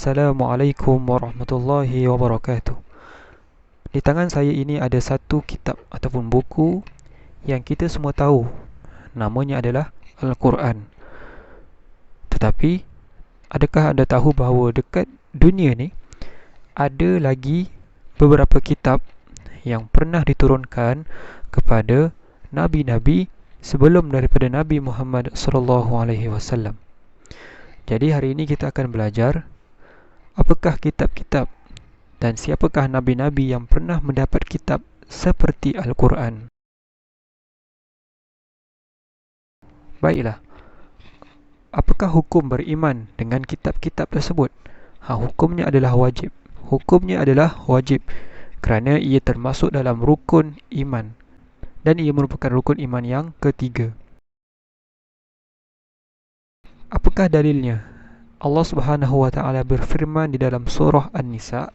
Assalamualaikum warahmatullahi wabarakatuh. Di tangan saya ini ada satu kitab ataupun buku yang kita semua tahu. Namanya adalah Al-Quran. Tetapi, adakah anda tahu bahawa dekat dunia ni ada lagi beberapa kitab yang pernah diturunkan kepada nabi-nabi sebelum daripada Nabi Muhammad sallallahu alaihi wasallam. Jadi hari ini kita akan belajar apakah kitab-kitab dan siapakah nabi-nabi yang pernah mendapat kitab seperti Al-Quran. Baiklah, apakah hukum beriman dengan kitab-kitab tersebut? Hukumnya adalah wajib. Hukumnya adalah wajib kerana ia termasuk dalam rukun iman dan ia merupakan rukun iman yang ketiga. Apakah dalilnya? Allah Subhanahu wa taala berfirman di dalam surah An-Nisa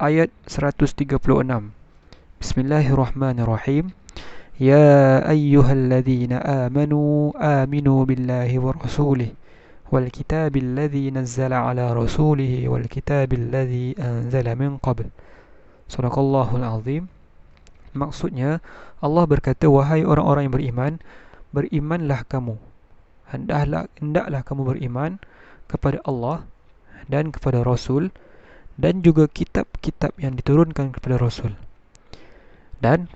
ayat 136. Bismillahirrahmanirrahim. Ya ayyuhalladzina amanu aminu billahi wa rasulih wal kitabil ladzi nazzala ala rasulih wal kitabil ladzi anzala min qabl. Sadaqallahul azim. Maksudnya Allah berkata, wahai orang-orang yang beriman, berimanlah kamu. Hendaklah kamu beriman kepada Allah dan kepada Rasul dan juga kitab-kitab yang diturunkan kepada Rasul dan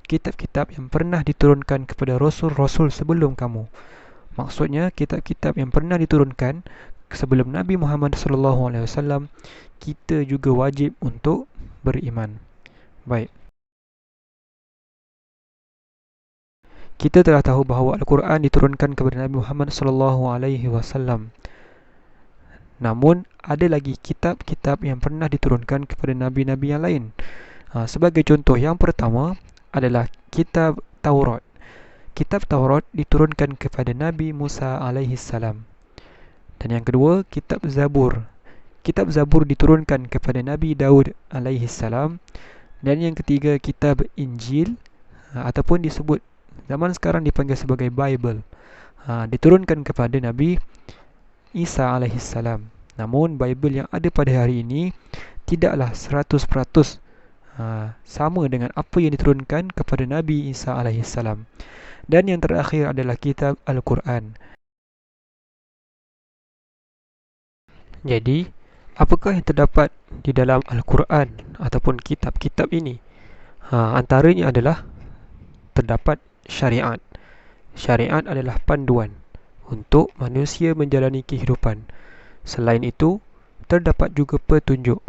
kitab-kitab yang pernah diturunkan kepada Rasul-Rasul sebelum kamu. Maksudnya kitab-kitab yang pernah diturunkan sebelum Nabi Muhammad SAW, kita juga wajib untuk beriman. Baik, kita telah tahu bahawa Al-Quran diturunkan kepada Nabi Muhammad SAW. Namun, ada lagi kitab-kitab yang pernah diturunkan kepada nabi-nabi yang lain. Sebagai contoh, yang pertama adalah kitab Taurat. Kitab Taurat diturunkan kepada Nabi Musa AS. Dan yang kedua, kitab Zabur. Kitab Zabur diturunkan kepada Nabi Daud AS. Dan yang ketiga, kitab Injil ataupun disebut zaman sekarang dipanggil sebagai Bible, diturunkan kepada Nabi Isa AS. Namun Bible yang ada pada hari ini tidaklah 100% sama dengan apa yang diturunkan kepada Nabi Isa AS. Dan yang terakhir adalah kitab Al-Quran. Jadi, apakah yang terdapat di dalam Al-Quran ataupun kitab-kitab ini? Antaranya adalah terdapat syariat. Syariat adalah panduan untuk manusia menjalani kehidupan. Selain itu, terdapat juga petunjuk.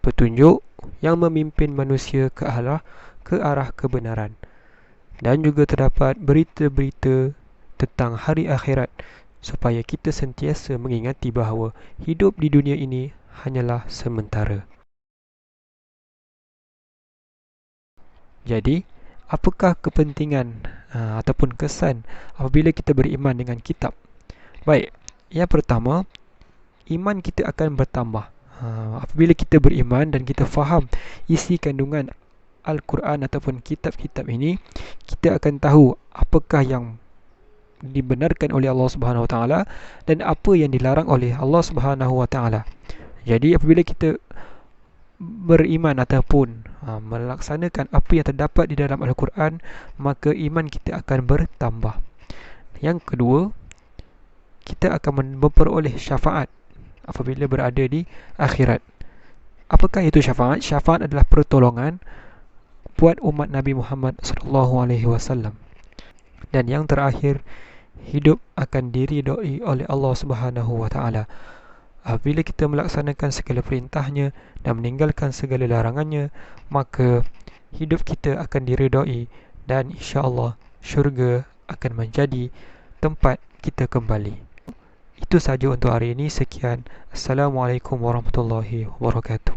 Petunjuk yang memimpin manusia ke arah kebenaran. Dan juga terdapat berita-berita tentang hari akhirat supaya kita sentiasa mengingati bahawa hidup di dunia ini hanyalah sementara. Jadi, apakah kepentingan ataupun kesan apabila kita beriman dengan kitab? Baik, yang pertama, iman kita akan bertambah. Apabila kita beriman dan kita faham isi kandungan Al-Quran ataupun kitab-kitab ini, kita akan tahu apakah yang dibenarkan oleh Allah Subhanahu Wa Taala dan apa yang dilarang oleh Allah Subhanahu Wa Taala. Jadi apabila kita beriman ataupun melaksanakan apa yang terdapat di dalam Al-Quran, maka iman kita akan bertambah. Yang kedua, kita akan memperoleh syafaat apabila berada di akhirat. Apakah itu syafaat? Syafaat adalah pertolongan buat umat Nabi Muhammad SAW. Dan yang terakhir, hidup akan diridai oleh Allah Subhanahu Wa Taala. Apabila kita melaksanakan segala perintahnya dan meninggalkan segala larangannya, maka hidup kita akan diridai dan insya-Allah syurga akan menjadi tempat kita kembali. Itu saja untuk hari ini. Sekian. Assalamualaikum warahmatullahi wabarakatuh.